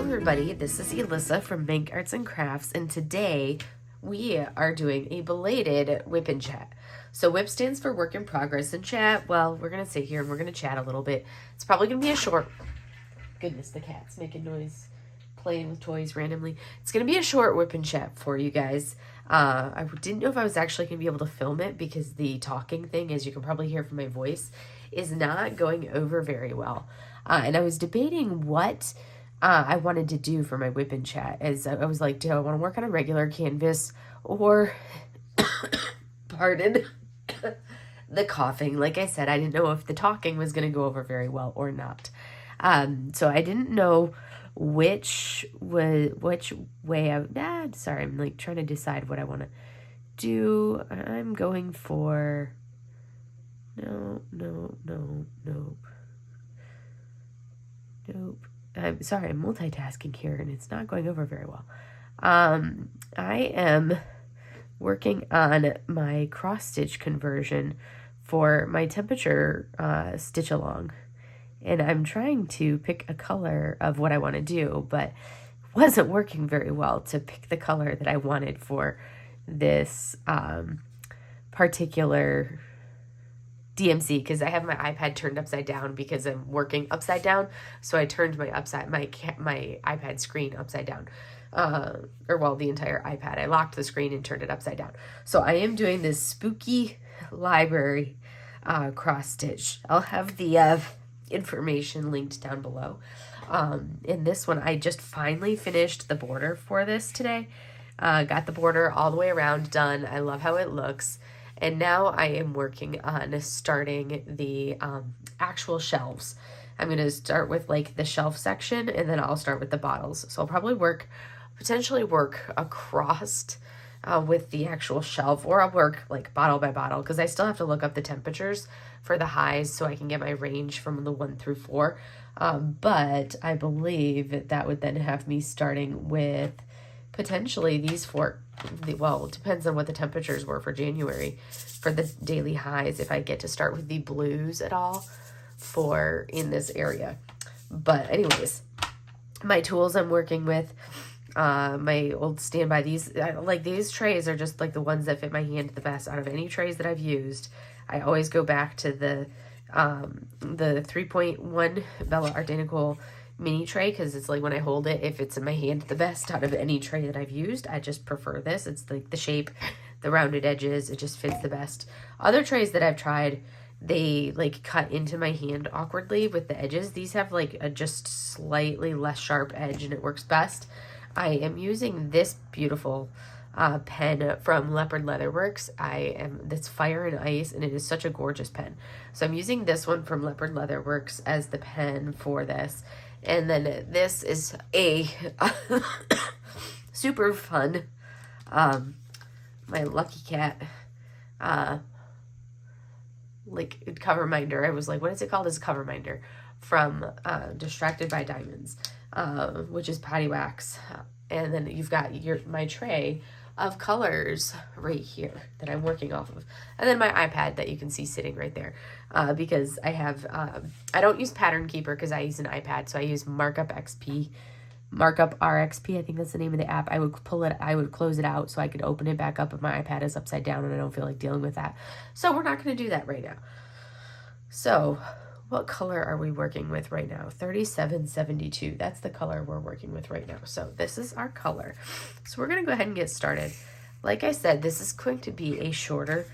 everybody, this is Elissa from Bank Arts and Crafts, and today we are doing a belated WIP and chat. So WIP stands for work in progress, and chat, well, we're going to sit here and we're going to chat a little bit. It's probably going to be a short, goodness, the cat's making noise, playing with toys randomly. It's going to be a short WIP and chat for you guys. I didn't know if I was actually going to be able to film it because the talking thing, as you can probably hear from my voice, is not going over very well. And I was debating what I wanted to do for my WIP and chat. As I was like, do I want to work on a regular canvas or, pardon the coughing. Like I said, I didn't know if the talking was going to go over very well or not. So I didn't know which way sorry, I'm like trying to decide what I want to do. I'm going for, nope. I'm sorry, I'm multitasking here and it's not going over very well. I am working on my cross stitch conversion for my temperature stitch along. And I'm trying to pick a color of what I want to do, but it wasn't working very well to pick the color that I wanted for this particular DMC, because I have my iPad turned upside down because I'm working upside down. So I turned my iPad screen upside down. The entire iPad. I locked the screen and turned it upside down. So I am doing this spooky library cross stitch. I'll have the information linked down below. In this one, I just finally finished the border for this today. Got the border all the way around done. I love how it looks. And now I am working on starting the actual shelves. I'm going to start with like the shelf section, and then I'll start with the bottles. So I'll probably potentially work across with the actual shelf, or I'll work like bottle by bottle, because I still have to look up the temperatures for the highs so I can get my range from the 1 through 4. But I believe that would then have me starting with potentially these four. Well, it depends on what the temperatures were for January for the daily highs, if I get to start with the blues at all for in this area. But anyways, my tools I'm working with, my old standby, these trays are just like the ones that fit my hand the best out of any trays that I've used. I always go back to the 3.1 Bella Art Deco mini tray, because it's like when I hold it, if it's in my hand the best out of any tray that I've used, I just prefer this. It's like the shape, the rounded edges, it just fits the best. Other trays that I've tried, they like cut into my hand awkwardly with the edges. These have like a just slightly less sharp edge and it works best. I am using this beautiful pen from Leopard Leatherworks. That's Fire and Ice, and it is such a gorgeous pen. So I'm using this one from Leopard Leatherworks as the pen for this. And then this is a super fun, my Lucky Cat, like cover minder. I was like, what is it called? It's a cover minder from Distracted by Diamonds, which is patty wax. And then you've got my tray of colors right here that I'm working off of. And then my iPad that you can see sitting right there. Because I have, I don't use Pattern Keeper because I use an iPad. So I use Markup RXP, I think that's the name of the app. I would close it out so I could open it back up if my iPad is upside down and I don't feel like dealing with that. So we're not going to do that right now. So what color are we working with right now? 3772. That's the color we're working with right now. So this is our color. So we're going to go ahead and get started. Like I said, this is going to be a shorter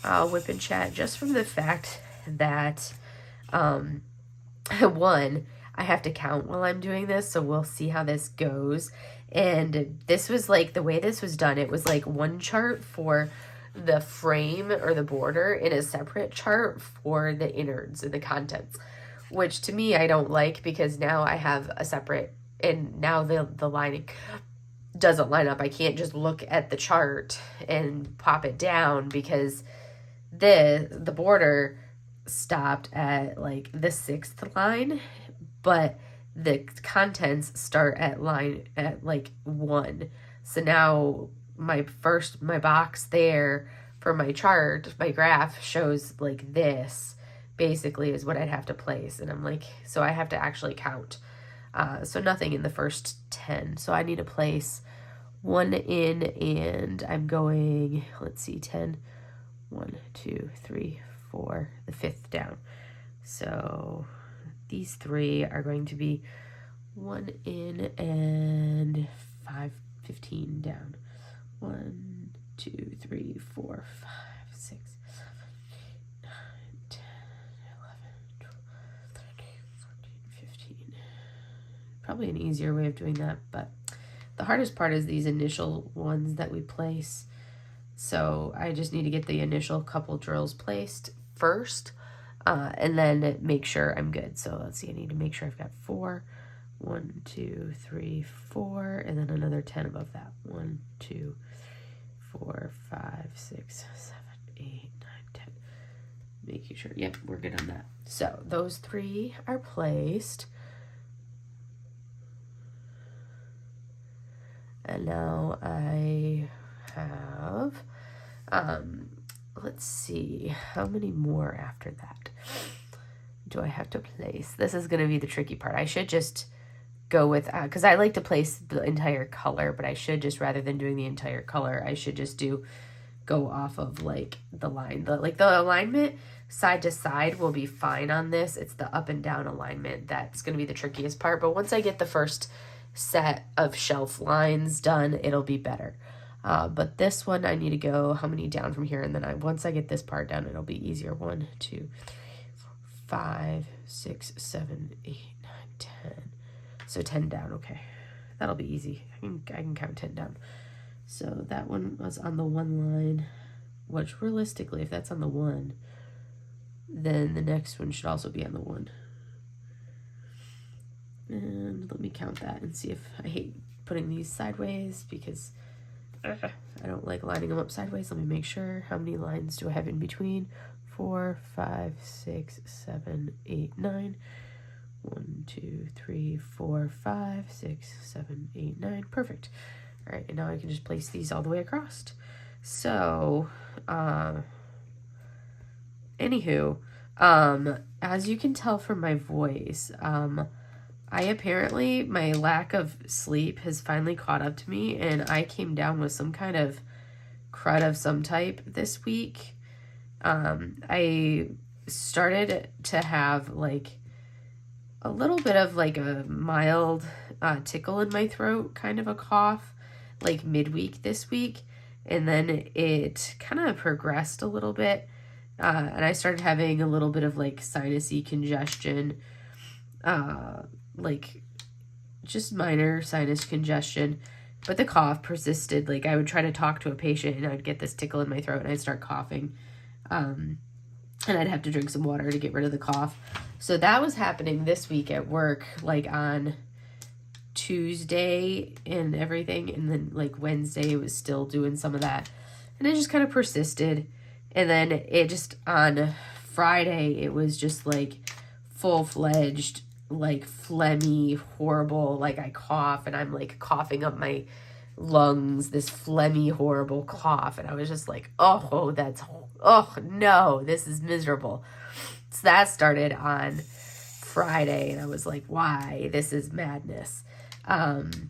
WIP and chat, just from the fact that, one, I have to count while I'm doing this, so we'll see how this goes. And this was like, the way this was done, it was like one chart for the frame or the border in a separate chart for the innards and the contents, which to me I don't like, because now I have a separate, and now the lining doesn't line up. I can't just look at the chart and pop it down, because the border stopped at like the 6th line, but the contents start at like 1. So now my box there for my chart, my graph shows like this basically is what I'd have to place. And I'm like, so I have to actually count So nothing in the first 10. So I need to place 1 in, and I'm going, let's see, 10, 1, 2, 3, 4, the 5th down. So these 3 are going to be 1 in and 5, 15 down. 1, 2, 3, 4, 5, 6, 7, 8, 9, 10, 11, 12, 13, 14, 15. Probably an easier way of doing that, but the hardest part is these initial ones that we place. So I just need to get the initial couple drills placed first, and then make sure I'm good. So let's see, I need to make sure I've got 4. 1, 2, 3, 4, and then another 10 above that. 1, 2, 4, 5, 6, 7, 8, 9, 10. Making sure, yep, we're good on that. So those 3 are placed. And now I have, let's see, how many more after that do I have to place? This is going to be the tricky part. I should just go with, because I like to place the entire color, but I should just, rather than doing the entire color, I should just go off of like the line. The alignment side to side will be fine on this. It's the up and down alignment that's going to be the trickiest part. But once I get the first set of shelf lines done, it'll be better. But this one, I need to go how many down from here, and then once I get this part done, it'll be easier. 1, 2, 3, 4, 5, 6, 7, 8, 9, 10. So 10 down, okay. That'll be easy. I can count 10 down. So that one was on the 1 line, which realistically, if that's on the 1, then the next one should also be on the 1. And let me count that and see if I hate putting these sideways because I don't like lining them up sideways. Let me make sure. How many lines do I have in between? 4, 5, 6, 7, 8, 9. 1, 2, 3, 4, 5, 6, 7, 8, 9. Perfect. All right, and now I can just place these all the way across. So, anywho, as you can tell from my voice, my lack of sleep has finally caught up to me, and I came down with some kind of crud of some type this week. I started to have like a little bit of like a mild tickle in my throat, kind of a cough, like midweek this week. And then it kind of progressed a little bit. And I started having a little bit of like sinusy congestion, like just minor sinus congestion. But the cough persisted. Like I would try to talk to a patient and I'd get this tickle in my throat and I'd start coughing. And I'd have to drink some water to get rid of the cough. So that was happening this week at work, like on Tuesday and everything. And then like Wednesday, it was still doing some of that. And it just kind of persisted. And then it just on Friday, it was just like full-fledged, like phlegmy, horrible. Like I cough and I'm like coughing up my lungs, this phlegmy, horrible cough. And I was just like, oh, no, this is miserable. So that started on Friday, and I was like, why? This is madness. And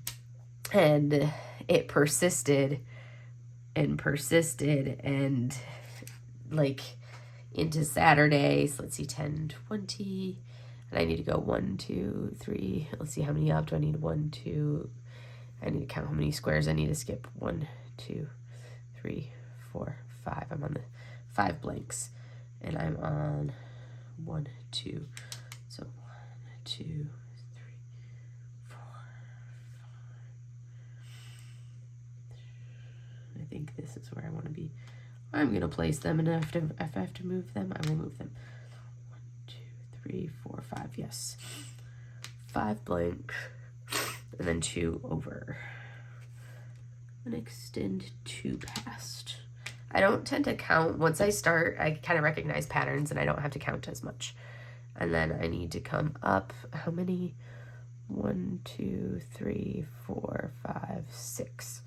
it persisted and like into Saturday. So let's see, 10, 20, and I need to go 1, 2, 3. Let's see, how many up do I need? 1, 2. I need to count how many squares I need to skip. 1, 2, 3, 4, 5. I'm on the 5 blanks, and I'm on 1, 2. So 1, 2, 3, 4, 5. I think this is where I want to be. I'm gonna place them, and if I have to move them, I will move them. 1, 2, 3, 4, 5. Yes, 5 blank, and then 2 over, and extend 2 past. I don't tend to count. Once I start, I kind of recognize patterns, and I don't have to count as much. And then I need to come up. How many? 1, 2, 3, 4, 5, 6.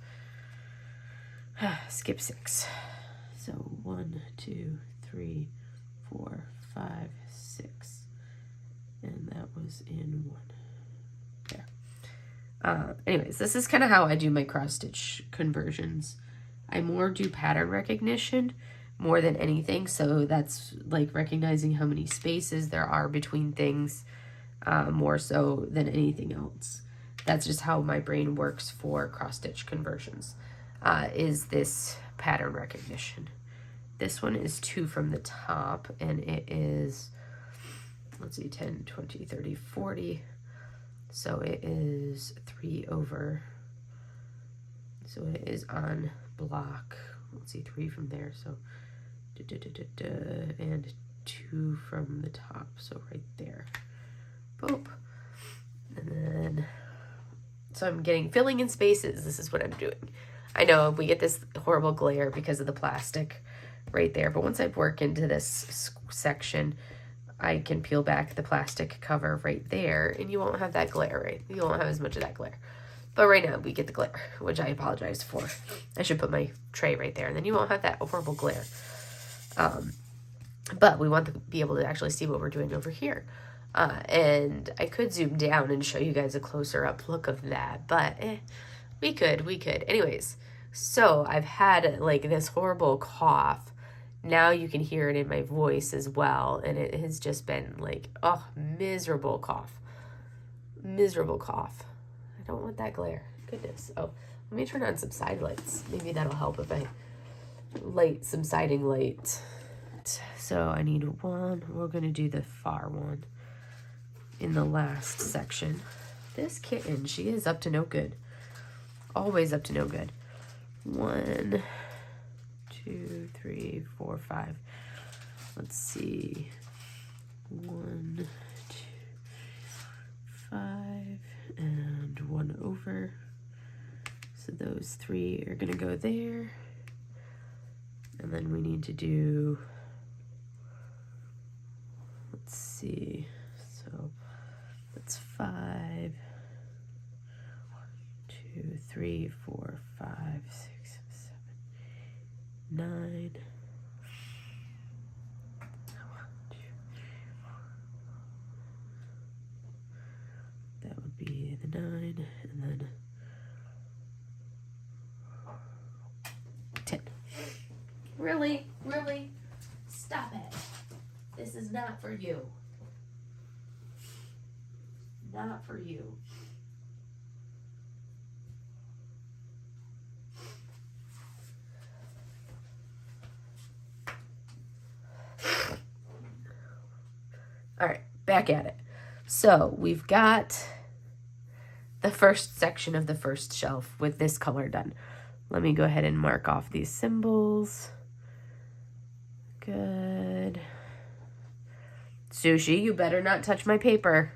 Skip 6. So 1, 2, 3, 4, 5, 6. And that was in 1. Anyways, this is kind of how I do my cross stitch conversions. I more do pattern recognition more than anything. So that's like recognizing how many spaces there are between things, more so than anything else. That's just how my brain works for cross stitch conversions, is this pattern recognition. This one is 2 from the top, and it is, let's see, 10, 20, 30, 40. So it is 3 over. So it is on block. Let's see, 3 from there. So, and 2 from the top. So right there. Boop. And then, so I'm filling in spaces. This is what I'm doing. I know we get this horrible glare because of the plastic right there. But once I work into this section, I can peel back the plastic cover right there, and you won't have that glare, right? You won't have as much of that glare. But right now, we get the glare, which I apologize for. I should put my tray right there, and then you won't have that horrible glare. But we want to be able to actually see what we're doing over here. And I could zoom down and show you guys a closer up look of that, but we could. Anyways, so I've had like this horrible cough. Now you can hear it in my voice as well, and it has just been like, oh, miserable cough. I don't want that glare. Goodness. Oh, let me turn on some side lights. Maybe that'll help if I light some siding light. So I need 1. We're going to do the far one in the last section. This kitten, she is up to no good. Always up to no good. 1, 2, 3, 4, 5. Let's see. 1, 2, 5, and 1 over. So those 3 are gonna go there. And then we need to do, let's see. So that's 5, 1, 2, 3, 4, 5, 6, 7, 9. 1, 2, 3, 4. That would be the 9, and then 10. Really? Stop it. This is not for you. Not for you. All right, back at it. So we've got the first section of the first shelf with this color done. Let me go ahead and mark off these symbols. Good. Sushi, you better not touch my paper.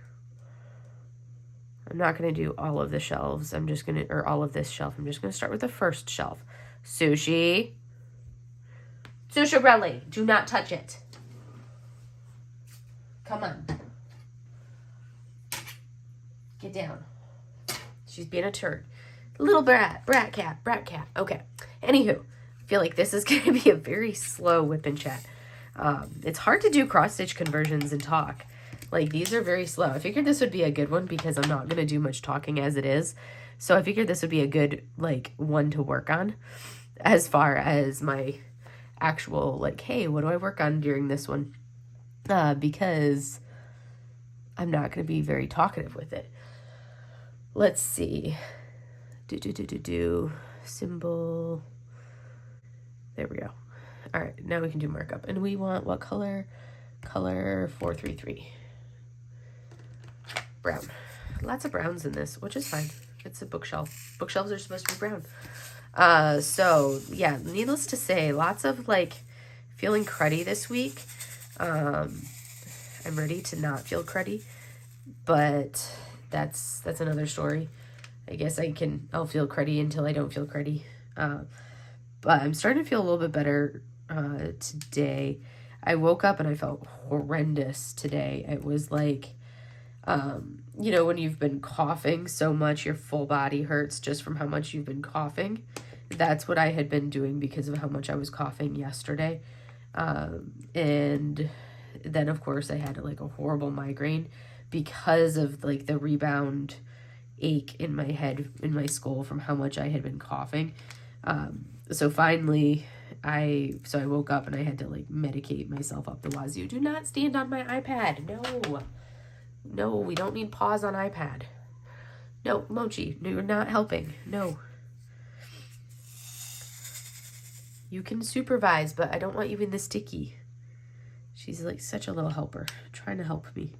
I'm not going to do all of the shelves. I'm just going to, or all of this shelf. I'm just going to start with the first shelf. Sushi. Susharelli, do not touch it. Come on. Get down. She's being a turd. Little brat cat. Okay. Anywho, I feel like this is going to be a very slow whip and chat. It's hard to do cross-stitch conversions and talk. Like, these are very slow. I figured this would be a good one because I'm not going to do much talking as it is. So I figured this would be a good, like, one to work on as far as my actual, like, hey, what do I work on during this one? Because I'm not going to be very talkative with it. Let's see. Symbol. There we go. All right, now we can do markup. And we want what color? Color 433. Brown. Lots of browns in this, which is fine. It's a bookshelf. Bookshelves are supposed to be brown. So, yeah, needless to say, lots of, like, feeling cruddy this week. I'm ready to not feel cruddy, but that's another story. I guess I'll feel cruddy until I don't feel cruddy. But I'm starting to feel a little bit better today. I woke up and I felt horrendous today. It was like, you know, when you've been coughing so much, your full body hurts just from how much you've been coughing. That's what I had been doing because of how much I was coughing yesterday. And then, of course, I had like a horrible migraine because of like the rebound ache in my head, in my skull from how much I had been coughing. So finally, I woke up and I had to like medicate myself up the wazoo. Do not stand on my iPad. No, we don't need pause on iPad. No, Mochi, you're not helping. No. You can supervise, but I don't want you in the sticky. She's like such a little helper, trying to help me.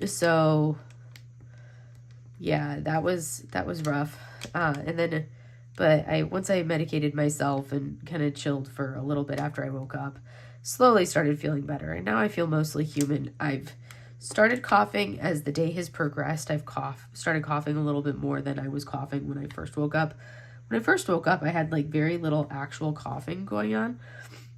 So yeah, that was rough. And then, but once I medicated myself and kind of chilled for a little bit after I woke up, slowly started feeling better. And now I feel mostly human. I've started coughing as the day has progressed. I've started coughing a little bit more than I was coughing when I first woke up. When I first woke up, I had like very little actual coughing going on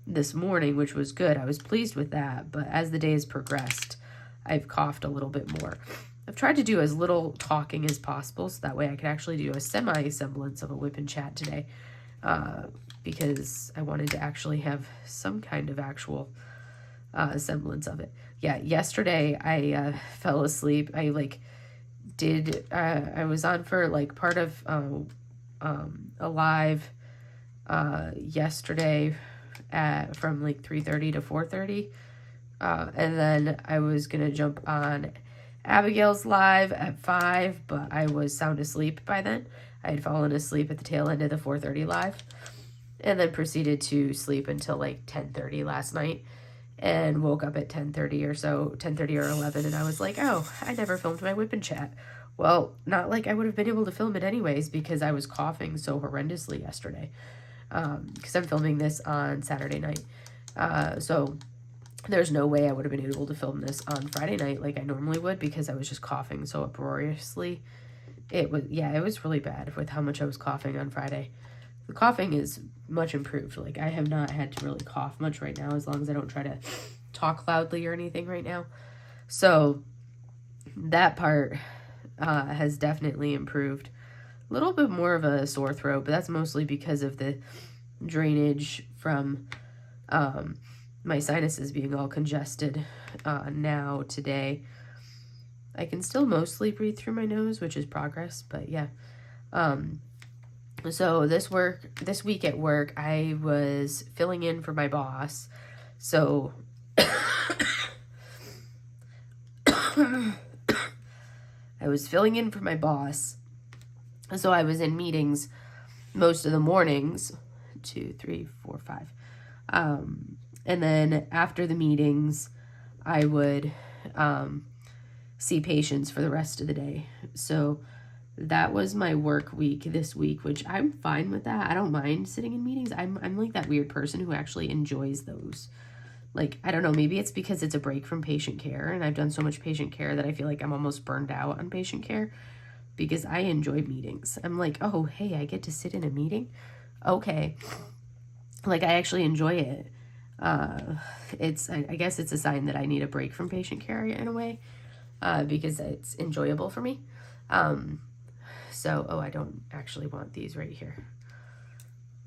this morning, which was good. I was pleased with that. But as the day has progressed, I've coughed a little bit more. I've tried to do as little talking as possible so that way I could actually do a semi-semblance of a WIP and chat today, because I wanted to actually have some kind of actual semblance of it. Yeah, yesterday I fell asleep. I was on for like part of a live yesterday from like 3:30 to 4:30, and then I was gonna jump on Abigail's live at 5, but I was sound asleep by then. I had fallen asleep at the tail end of the 4:30 live, and then proceeded to sleep until like 10:30 last night, and woke up at 10:30 or so, 10:30 or 11, and I was like, oh, I never filmed my WIP and chat. Well, not like I would have been able to film it anyways because I was coughing so horrendously yesterday, because I'm filming this on Saturday night. So there's no way I would have been able to film this on Friday night like I normally would because I was just coughing so uproariously. It was really bad with how much I was coughing on Friday. The coughing is much improved. Like, I have not had to really cough much right now as long as I don't try to talk loudly or anything right now. So that part has definitely improved. A little bit more of a sore throat, but that's mostly because of the drainage from my sinuses being all congested now today. I can still mostly breathe through my nose, which is progress, but yeah. So this week at work, I was filling in for my boss. So I was filling in for my boss. So I was in meetings most of the mornings, 2, 3, 4, 5. And then after the meetings, I would see patients for the rest of the day. So that was my work week this week, which I'm fine with that. I don't mind sitting in meetings. I'm like that weird person who actually enjoys those. Like, I don't know, maybe it's because it's a break from patient care, and I've done so much patient care that I feel like I'm almost burned out on patient care because I enjoy meetings. I'm like, oh, hey, I get to sit in a meeting? Okay. Like, I actually enjoy it. I guess it's a sign that I need a break from patient care in a way, because it's enjoyable for me. I don't actually want these right here.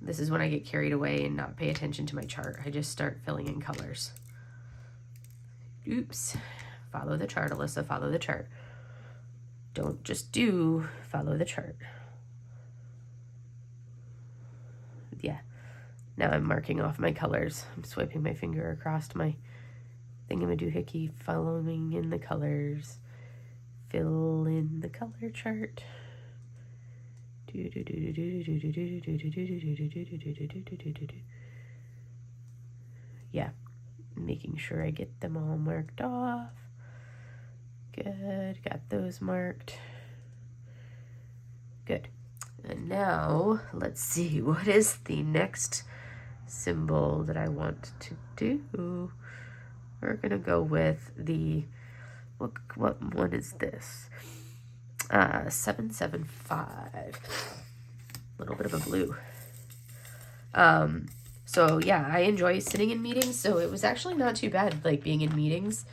This is when I get carried away and not pay attention to my chart. I just start filling in colors. Oops. Follow the chart, Alyssa. Follow the chart. Don't just follow the chart. Yeah. Now I'm marking off my colors. I'm swiping my finger across my thingamadoohickey, following in the colors. Fill in the color chart. Yeah, making sure I get them all marked off. Good, got those marked. Good. And now, let's see, what is the next symbol that I want to do? We're gonna go with the, what one is this? 775. A little bit of a blue. So yeah, I enjoy sitting in meetings, so it was actually not too bad, like, being in meetings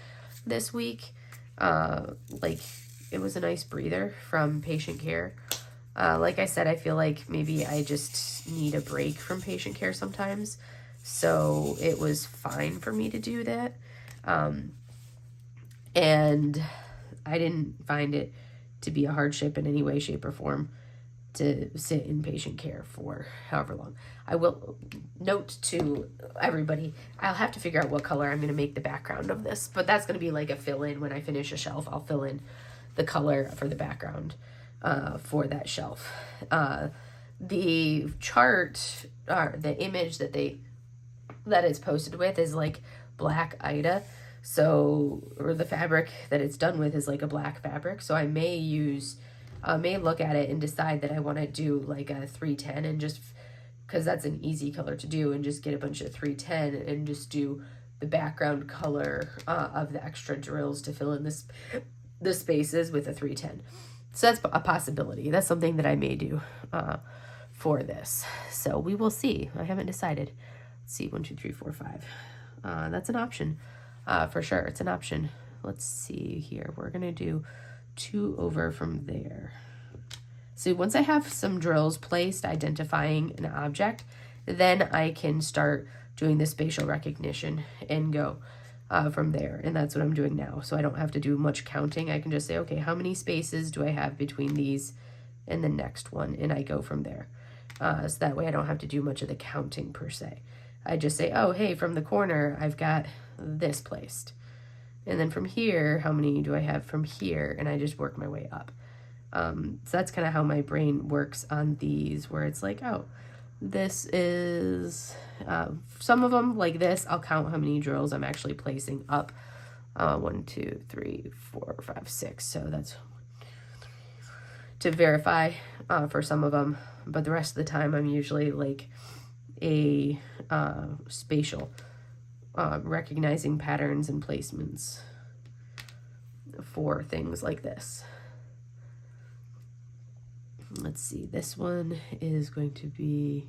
this week. Like, it was a nice breather from patient care. Like I said, I feel like maybe I just need a break from patient care sometimes, so it was fine for me to do that. And I didn't find it to be a hardship in any way, shape, or form to sit in patient care for however long. I will note to everybody, I'll have to figure out what color I'm going to make the background of this, but that's going to be like a fill-in. When I finish a shelf, I'll fill in the color for the background for that shelf. The chart, the image that it's posted with is like black Ida. So, or the fabric that it's done with is like a black fabric. So I may look at it and decide that I want to do like a 310 and just, because that's an easy color to do, and just get a bunch of 310 and just do the background color of the extra drills to fill in the spaces with a 310. So that's a possibility. That's something that I may do for this. So we will see. I haven't decided. Let's see, 1, 2, 3, 4, 5. That's an option for sure. It's an option. Let's see here. We're going to do 2 over from there. So once I have some drills placed identifying an object, then I can start doing the spatial recognition and go from there. And that's what I'm doing now. So I don't have to do much counting. I can just say, okay, how many spaces do I have between these and the next one? And I go from there. So that way I don't have to do much of the counting per se. I just say, oh, hey, from the corner, I've got this placed. And then from here, how many do I have from here? And I just work my way up. So that's kind of how my brain works on these, where it's like, oh, this is, some of them like this, I'll count how many drills I'm actually placing up. 1, 2, 3, 4, 5, 6. So that's to verify for some of them. But the rest of the time, I'm usually like a spatial, recognizing patterns and placements for things like this. Let's see, this one is going to be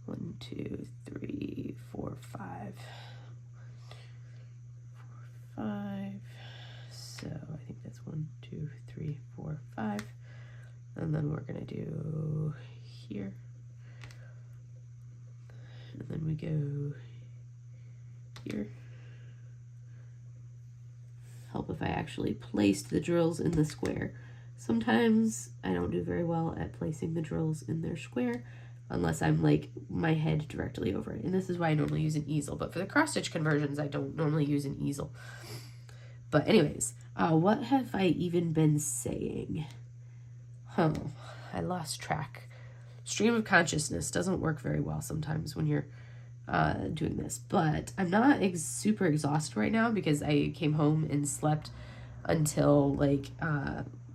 1, 2, 3, 4, 5. 4, 5. So I think that's 1, 2, 3, 4, 5. And then we're going to do here. And then we go here. Help if I actually placed the drills in the square. Sometimes I don't do very well at placing the drills in their square unless I'm like my head directly over it. And this is why I normally use an easel. But for the cross stitch conversions, I don't normally use an easel. But anyways, what have I even been saying? I lost track. Stream of consciousness doesn't work very well sometimes when you're doing this. But I'm not super exhausted right now because I came home and slept until like...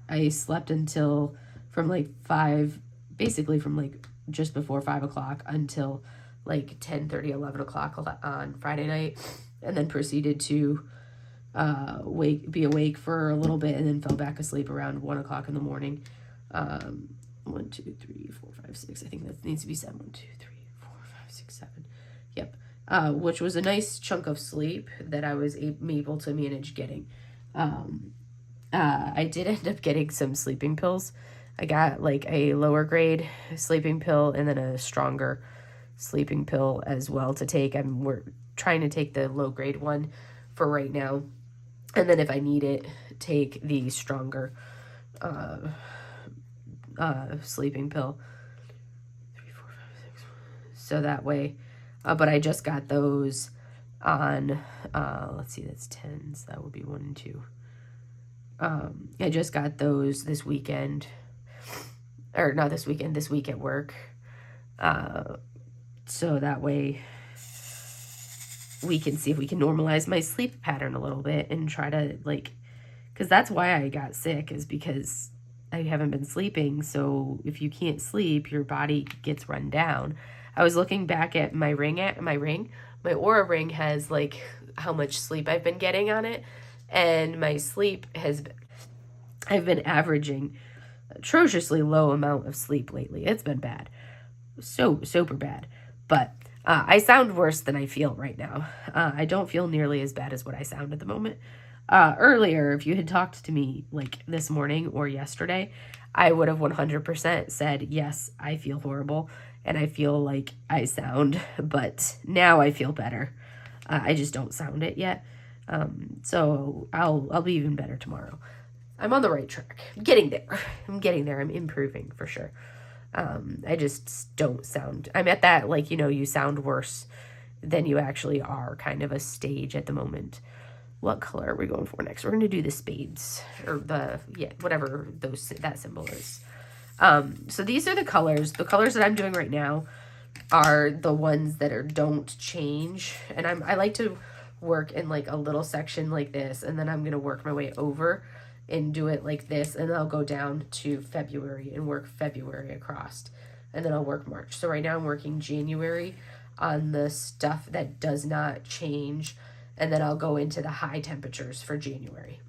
I slept until from like 5, basically from like just before 5 o'clock until like 10:30, 11 o'clock on Friday night, and then proceeded to be awake for a little bit and then fell back asleep around 1 o'clock in the morning. 1, 2, 3, 4, 5, 6. I think that needs to be 7. 1, 2, 3, 4, 5, 6, 7. Yep. Which was a nice chunk of sleep that I was able to manage getting. I did end up getting some sleeping pills. I got like a lower grade sleeping pill and then a stronger sleeping pill as well to take. We're trying to take the low grade one for right now. And then if I need it, take the stronger sleeping pill. 3, 4, 5, 6. So that way, but I just got those on, let's see, that's 10. So that would be 1 and 2. I just got those this weekend, or not this weekend, this week at work. So that way we can see if we can normalize my sleep pattern a little bit and try to like, because that's why I got sick, is because I haven't been sleeping. So if you can't sleep, your body gets run down. I was looking back at my Aura ring has like how much sleep I've been getting on it. And my sleep I've been averaging atrociously low amount of sleep lately. It's been bad. So super bad. But I sound worse than I feel right now. I don't feel nearly as bad as what I sound at the moment. Earlier, if you had talked to me like this morning or yesterday, I would have 100% said, yes, I feel horrible and I feel like I sound, but now I feel better. I just don't sound it yet. So I'll be even better tomorrow. I'm on the right track. I'm getting there. I'm improving for sure. I just don't sound, I'm at that, like, you know, you sound worse than you actually are kind of a stage at the moment. What color are we going for next? We're going to do the spades, or the, yeah, whatever that symbol is. So these are the colors. The colors that I'm doing right now are the ones that don't change. And I like to work in like a little section like this, and then I'm going to work my way over and do it like this, and then I'll go down to February and work February across, and then I'll work March. So right now I'm working January on the stuff that does not change, and then I'll go into the high temperatures for January,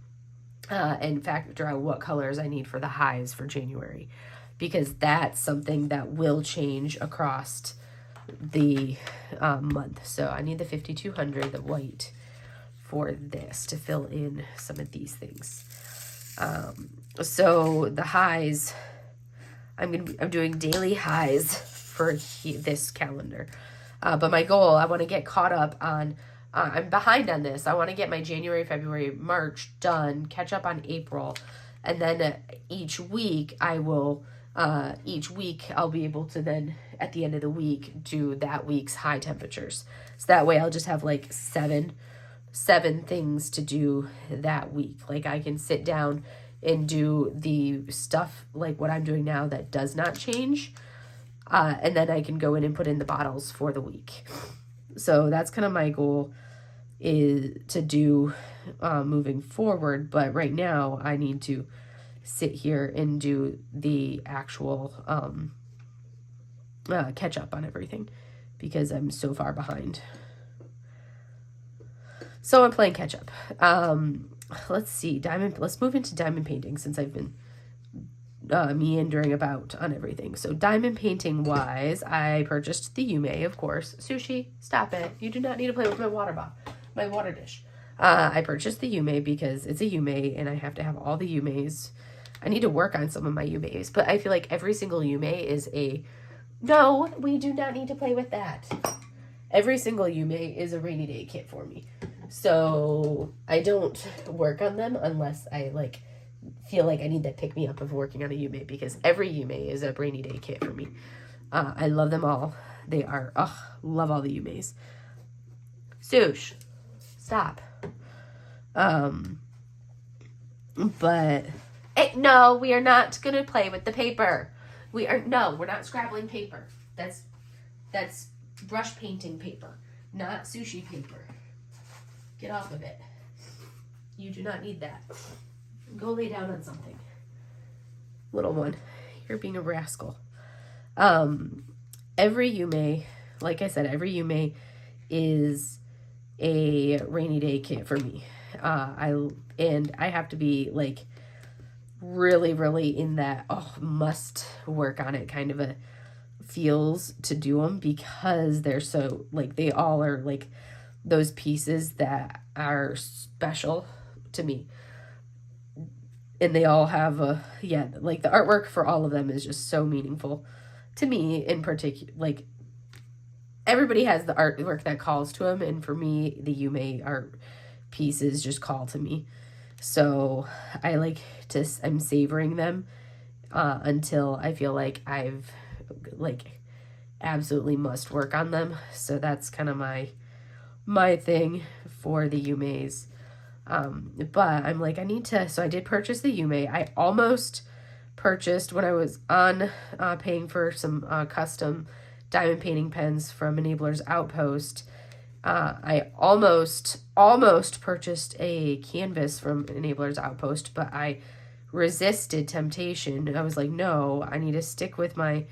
and factor out what colors I need for the highs for January, because that's something that will change across the month. So I need the 5200, the white, for this to fill in some of these things. So the highs, I'm doing daily highs for this calendar. But my goal, I want to get caught up on, I'm behind on this. I want to get my January, February, March done, catch up on April. And then each week I'll be able to then, at the end of the week, do that week's high temperatures. So that way I'll just have like seven things to do that week. Like I can sit down and do the stuff like what I'm doing now that does not change. And then I can go in and put in the bottles for the week. So that's kind of my goal, is to do moving forward. But right now I need to sit here and do the actual catch up on everything, because I'm so far behind. So I'm playing catch up. Let's see, let's move into diamond painting, since I've been meandering about on everything. So diamond painting wise, I purchased the Yume, of course. Sushi, stop it. You do not need to play with my my water dish. I purchased the Yume because it's a Yume and I have to have all the Yumes. I need to work on some of my Yumes, but I feel like every single Yume is no, we do not need to play with that. Every single Yume is a rainy day kit for me. So I don't work on them unless I feel like I need that pick me up of working on a Yume, because every Yume is a rainy day kit for me. I love them all. They are, love all the Yumes. Sush, stop. But no, we are not gonna play with the paper. We're not scrabbling paper. That's brush painting paper, not sushi paper. Get off of it. You do not need that. Go lay down on something. Little one, you're being a rascal. Every Yume, like I said, every Yume is a rainy day kit for me. I have to be like really, really in that must work on it kind of a feels to do them, because they're so they all are those pieces that are special to me, and they all have the artwork for all of them is just so meaningful to me. In particular, everybody has the artwork that calls to them, and for me the Yume art pieces just call to me. So I'm savoring them until I feel like I've absolutely must work on them. So that's kind of my thing for the Yumes. But I'm I need to, so I did purchase the Yume. I almost purchased, when I was on paying for some custom diamond painting pens from Enabler's Outpost, I almost purchased a canvas from Enabler's Outpost, but I resisted temptation. I was like, no, I need to stick with my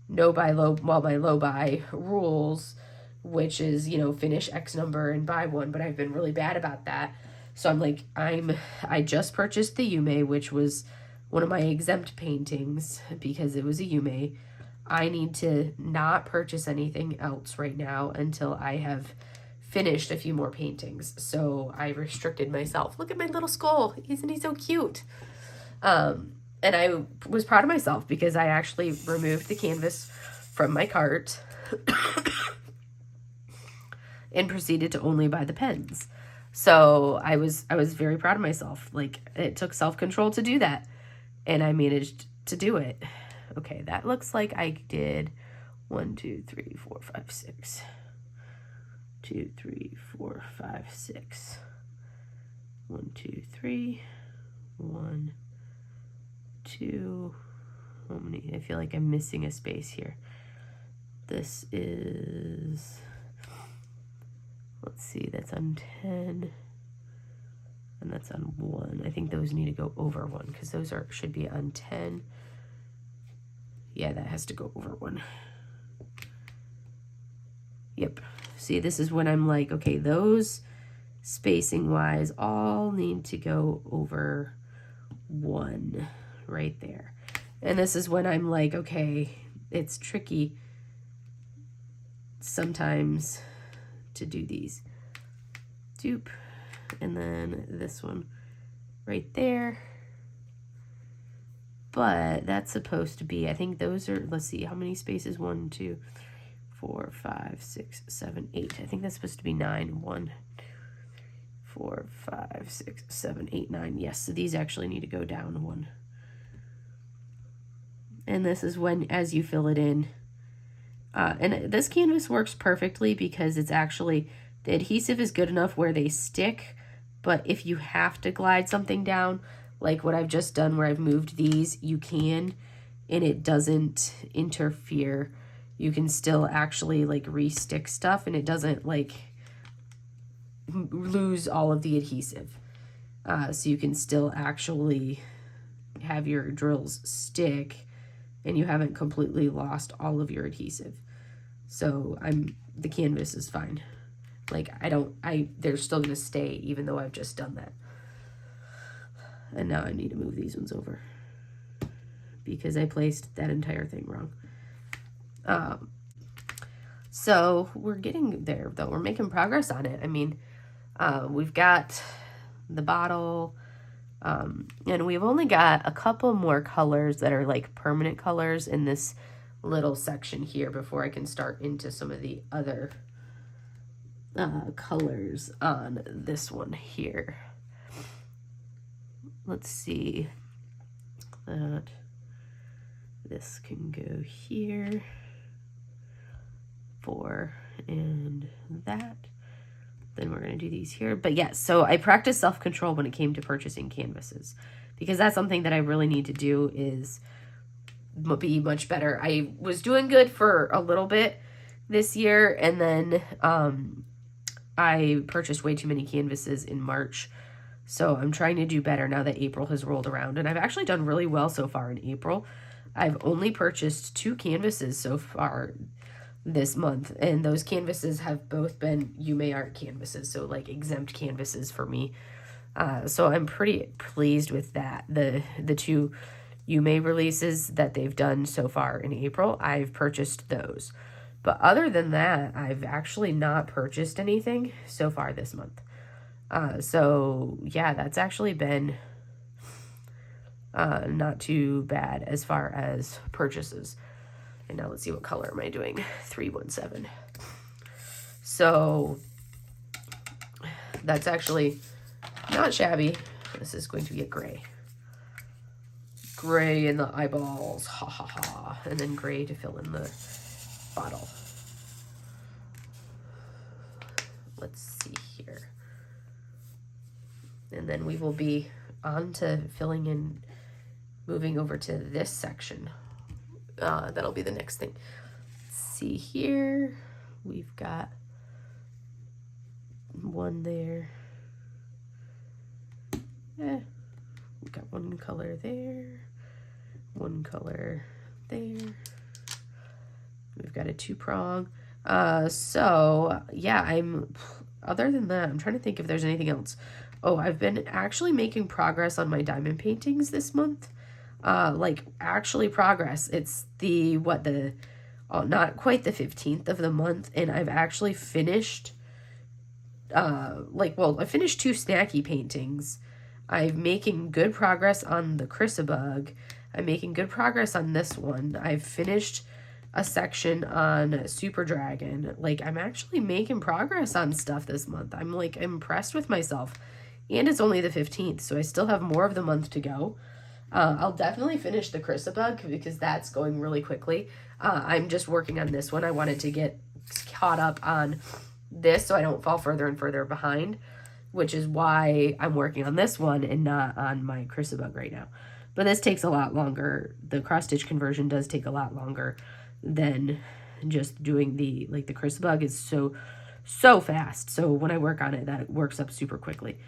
my low buy rules, which is, finish X number and buy one, but I've been really bad about that. So I just purchased the Yume, which was one of my exempt paintings because it was a Yume. I need to not purchase anything else right now until I have finished a few more paintings. So I restricted myself. Look at my little skull. Isn't he so cute? And I was proud of myself because I actually removed the canvas from my cart and proceeded to only buy the pens. So I was very proud of myself. Like, it took self-control to do that, and I managed to do it. Okay, that looks like I did 1, 2, 3, 4, 5, 6. 2, 3, 4, 5, 6. 1, 2, 3. 1, 2. How many? I feel like I'm missing a space here. This is, let's see, that's on 10. And that's on 1. I think those need to go over 1 because those should be on 10. Yeah, that has to go over 1. Yep. See, this is when I'm like, okay, those spacing wise all need to go over 1 right there. And this is when I'm like, okay, it's tricky sometimes to do these. Dupe. And then this one right there. But that's supposed to be, I think those are, let's see, how many spaces? 1, 2, 4, 5, 6, 7, 8. I think that's supposed to be 9. 1, 4, 5, 6, 7, 8, 9. Yes, so these actually need to go down 1. And this is when, as you fill it in, and this canvas works perfectly because it's actually, the adhesive is good enough where they stick, but if you have to glide something down, like what I've just done where I've moved these, you can, and it doesn't interfere. You can still actually like re-stick stuff and it doesn't like lose all of the adhesive. So you can still actually have your drills stick and you haven't completely lost all of your adhesive. So the canvas is fine. Like they're still gonna stay even though I've just done that. And now I need to move these ones over because I placed that entire thing wrong. So we're getting there though. We're making progress on it. I mean, we've got the bottle, and we've only got a couple more colors that are like permanent colors in this little section here before I can start into some of the other colors on this one here. Let's see that this can go here, 4, and that. Then we're going to do these here. But yes, so I practiced self-control when it came to purchasing canvases because that's something that I really need to do is be much better. I was doing good for a little bit this year, and then I purchased way too many canvases in March. So I'm trying to do better now that April has rolled around. And I've actually done really well so far in April. I've only purchased 2 canvases so far this month. And those canvases have both been UMA Art canvases. So like exempt canvases for me. So I'm pretty pleased with that. The 2 UMA releases that they've done so far in April, I've purchased those. But other than that, I've actually not purchased anything so far this month. So yeah, that's actually been not too bad as far as purchases. And now let's see, what color am I doing? 317. So that's actually not shabby. This is going to be a gray. Gray in the eyeballs, ha ha ha. And then gray to fill in the bottle. Let's see here. And then we will be on to filling in, moving over to this section. That'll be the next thing. Let's see here. We've got one there. We've got one color there. One color there. We've got a 2-prong. So yeah, other than that, I'm trying to think if there's anything else. Oh, I've been actually making progress on my diamond paintings this month. Like actually progress. It's not quite the 15th of the month, and I've actually finished, I finished 2 snacky paintings. I'm making good progress on the Chrysabug. I'm making good progress on this one. I've finished a section on Super Dragon. Like, I'm actually making progress on stuff this month. I'm like impressed with myself. And it's only the 15th, so I still have more of the month to go. I'll definitely finish the Chrysabug because that's going really quickly. I'm just working on this one. I wanted to get caught up on this so I don't fall further and further behind, which is why I'm working on this one and not on my Chrysabug right now. But this takes a lot longer. The cross-stitch conversion does take a lot longer than just doing the Chrysabug is so fast. So when I work on it, that works up super quickly.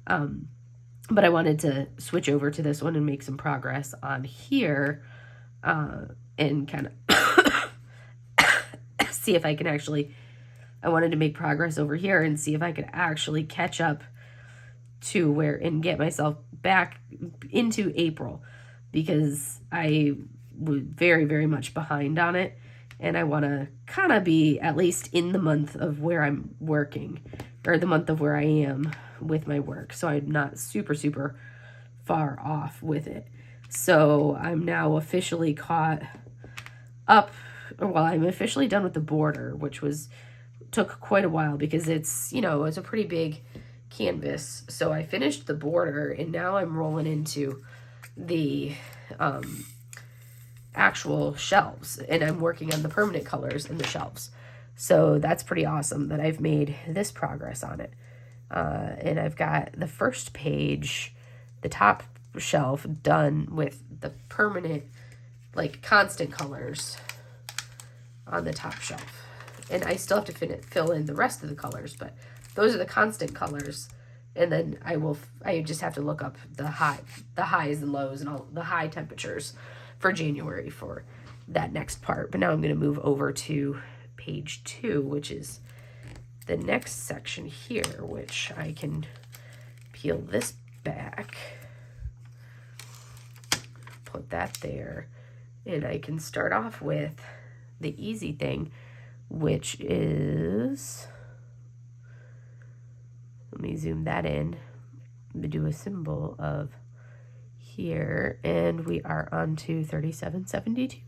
But I wanted to switch over to this one and make some progress on here, and kind of see if I can actually, I wanted to make progress over here and see if I could actually catch up to where and get myself back into April, because I was very, very much behind on it. And I want to kind of be at least in the month of where I'm working, or the month of where I am with my work. So I'm not super, super far off with it. So I'm now officially caught up, or well, I'm officially done with the border, which took quite a while because it's, it's a pretty big canvas. So I finished the border and now I'm rolling into the actual shelves, and I'm working on the permanent colors in the shelves. So that's pretty awesome that I've made this progress on it. And I've got the first page, the top shelf, done with the permanent, like constant colors on the top shelf. And I still have to fill in the rest of the colors, but those are the constant colors. And then I just have to look up the highs and lows and all the high temperatures for January for that next part. But now I'm going to move over to page 2, which is the next section here, which I can peel this back, put that there, and I can start off with the easy thing, which is, let me zoom that in, do a symbol of here, and we are on to 3772.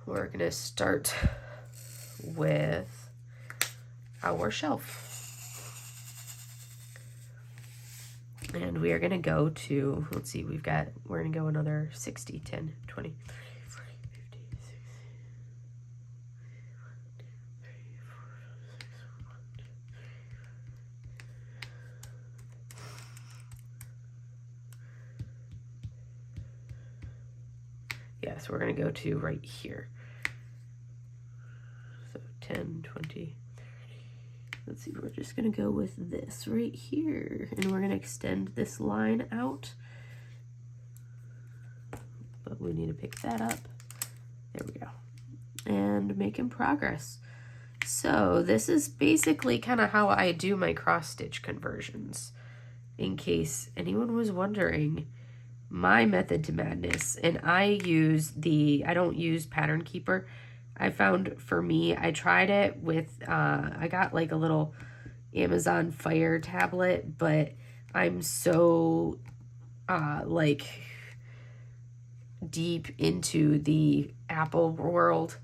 We're going to start with our shelf. And we are going to go to, let's see, we're going to go another 60, 10, 20, 30, 40, 50, 60. Yeah, so we're going to go to right here. So 10, 20, 30. Let's see, we're just going to go with this right here. And we're going to extend this line out. But we need to pick that up. There we go. And making progress. So this is basically kind of how I do my cross-stitch conversions. In case anyone was wondering, my method to madness, and I don't use Pattern Keeper. I found for me, I tried it with, I got like a little Amazon Fire tablet, but I'm so like deep into the Apple world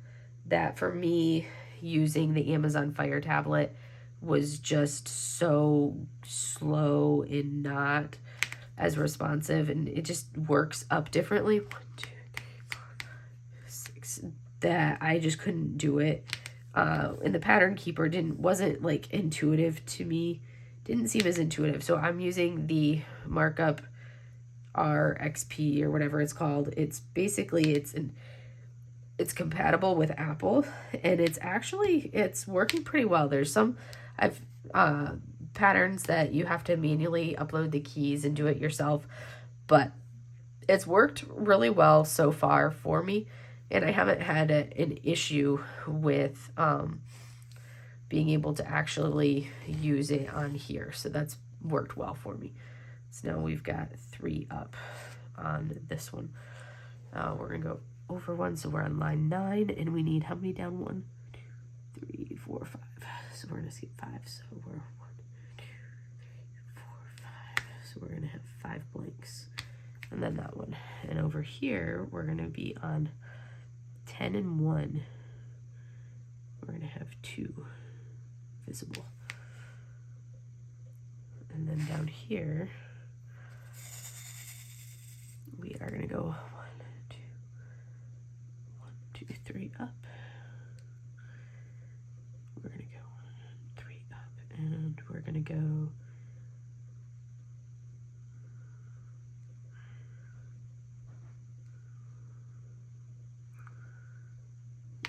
that for me, using the Amazon Fire tablet was just so slow and not as responsive, and it just works up differently. 1, 2, 3, 4, 6. That I just couldn't do it. And the Pattern Keeper wasn't like intuitive to me. Didn't seem as intuitive. So I'm using the Markup RXP or whatever it's called. It's basically it's compatible with Apple, and it's working pretty well. There's some patterns that you have to manually upload the keys and do it yourself, but it's worked really well so far for me, and I haven't had an issue with being able to actually use it on here, so that's worked well for me. So now we've got 3 up on this one. We're gonna go over 1, so we're on line 9, and we need how many down? 1, 2, 3, 4, 5. So we're gonna skip 5. So we're 1, 2, 3, 4, 5. So we're gonna have 5 blanks, and then that one. And over here we're gonna be on 10. 10 and 1, we're going to have 2 visible. And then down here, we are going to go 1, 2, 3 up. We're going to go 3 up, and we're going to go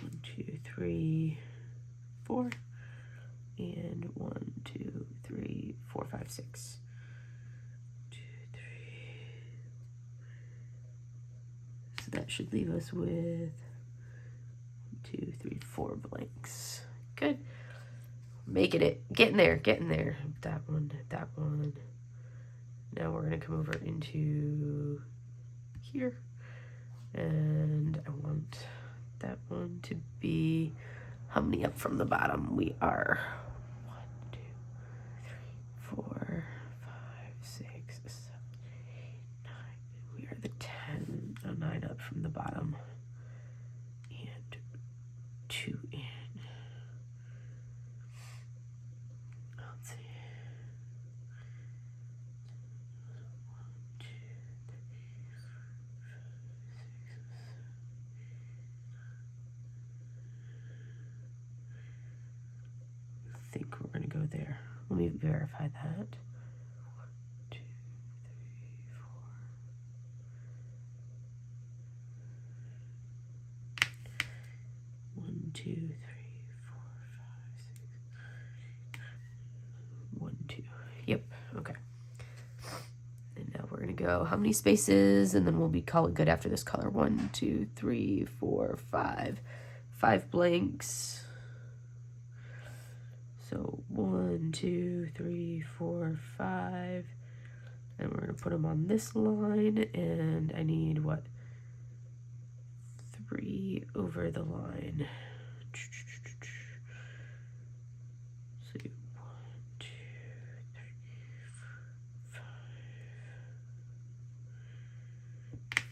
1, 2, 3, 4, and 1, 2, 3, 4, 5, 6. 2, 3. So that should leave us with 1, 2, 3, 4 blanks. Good. Making it, getting there. That one, that one. Now we're gonna come over into here, and I want that one to be, how many up from the bottom? We are 1, 2, 3, 4, 5, 6, 7, 8, 9. We are the 10, 9 up from the bottom, and 2 in. Let's see. 1, 2, 3, 4, 5, 6. I think we're going to go there. Let me verify that. 1, 2, 3, 4. 1, 2, 3, 4, 5, 6. 1, 2. Yep. Okay. And now we're going to go how many spaces, and then we'll call it good after this color. 1, 2, 3, 4, 5. 5 blanks. So 1, 2, 3, 4, 5, and we're gonna put them on this line, and I need what? 3 over the line. So 1, 2, 3, 4, 5.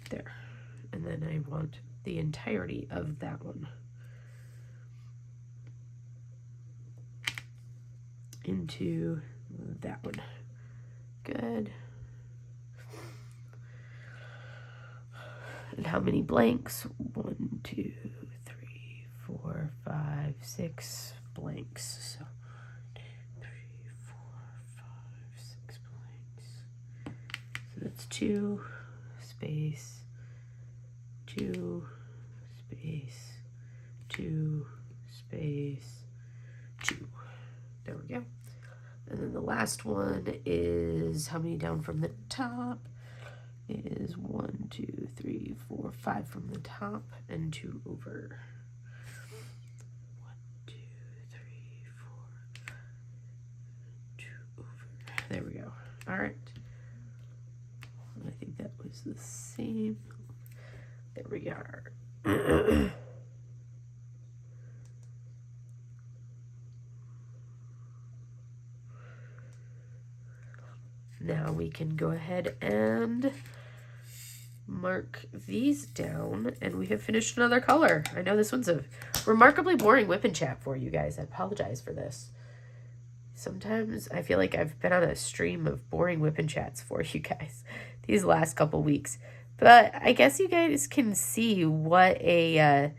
There. And then I want the entirety of that one into that one. Good. And how many blanks? 1, 2, 3, 4, 5, 6 blanks. So 2, 3, 4, 5, 6 blanks. So that's 2 space, 2 space, 2 space, 2. There we go. And then the last one is how many down from the top? Is 1, 2, 3, 4, 5 from the top, and 2 over. 1, 2, 3, 4, 2 over. There we go. All right. I think that was the same. There we are. Now we can go ahead and mark these down, and we have finished another color. I know this one's a remarkably boring whip and chat for you guys. I apologize for this. Sometimes I feel like I've been on a stream of boring whip and chats for you guys these last couple weeks. But I guess you guys can see what a,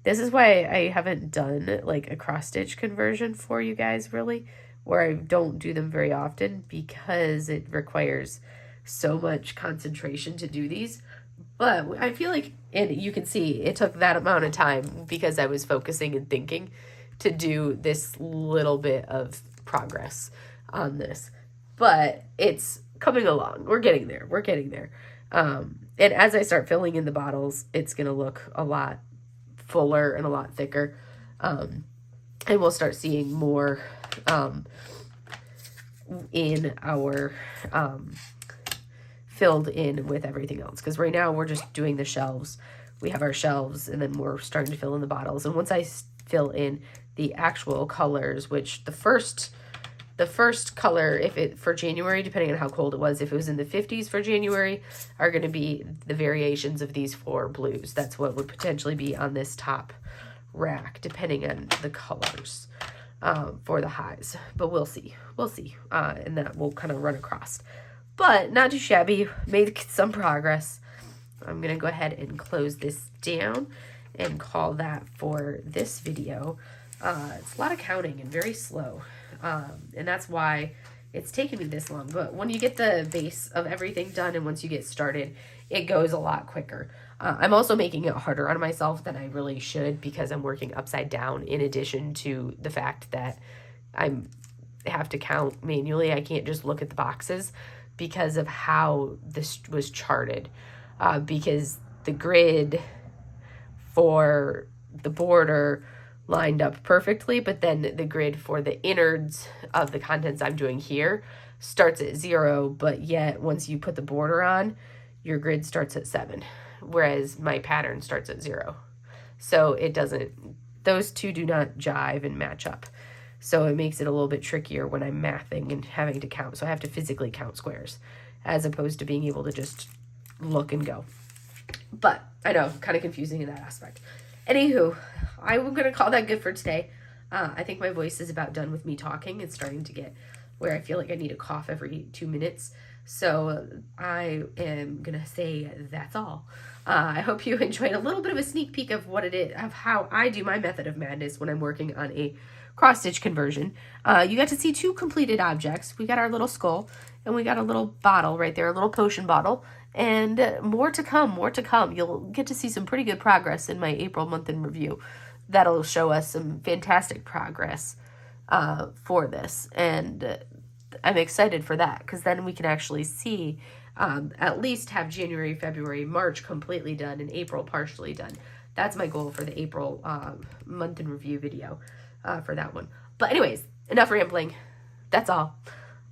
this is why I haven't done like a cross stitch conversion for you guys really, where I don't do them very often because it requires so much concentration to do these. But I feel like, and you can see it took that amount of time because I was focusing and thinking to do this little bit of progress on this. But it's coming along. We're getting there. We're getting there. And as I start filling in the bottles, it's going to look a lot fuller and a lot thicker. And we'll start seeing more in our filled in with everything else, because right now we're just doing the shelves. We have our shelves, and then we're starting to fill in the bottles. And once I fill in the actual colors, which the first the first color, if it for January, depending on how cold it was, if it was in the 50s for January, are going to be the variations of these 4 blues. That's what would potentially be on this top rack, depending on the colors for the highs. But we'll see. We'll see. And that will kind of run across. But not too shabby. Made some progress. I'm going to go ahead and close this down and call that for this video. It's a lot of counting and very slow. And that's why it's taken me this long. But when you get the base of everything done and once you get started, it goes a lot quicker. I'm also making it harder on myself than I really should because I'm working upside down, in addition to the fact that I have to count manually. I can't just look at the boxes because of how this was charted. Because the grid for the border lined up perfectly, but then the grid for the innards of the contents I'm doing here starts at 0, but yet once you put the border on, your grid starts at 7, whereas my pattern starts at 0. So it doesn't, those two do not jive and match up. So it makes it a little bit trickier when I'm mathing and having to count. So I have to physically count squares as opposed to being able to just look and go. But I know, kind of confusing in that aspect. Anywho, I'm going to call that good for today. I think my voice is about done with me talking. It's starting to get where I feel like I need a cough every 2 minutes. So I am going to say that's all. I hope you enjoyed a little bit of a sneak peek of what it is, of how I do my method of madness when I'm working on a cross-stitch conversion. You got to see 2 completed objects. We got our little skull and we got a little bottle right there, a little potion bottle. And more to come, more to come. You'll get to see some pretty good progress in my April month in review. That'll show us some fantastic progress for this. And I'm excited for that because then we can actually see at least have January, February, March completely done and April partially done. That's my goal for the April month in review video for that one. But anyways, enough rambling. That's all.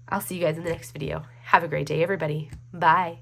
I'll see you guys in the next video. Have a great day, everybody. Bye.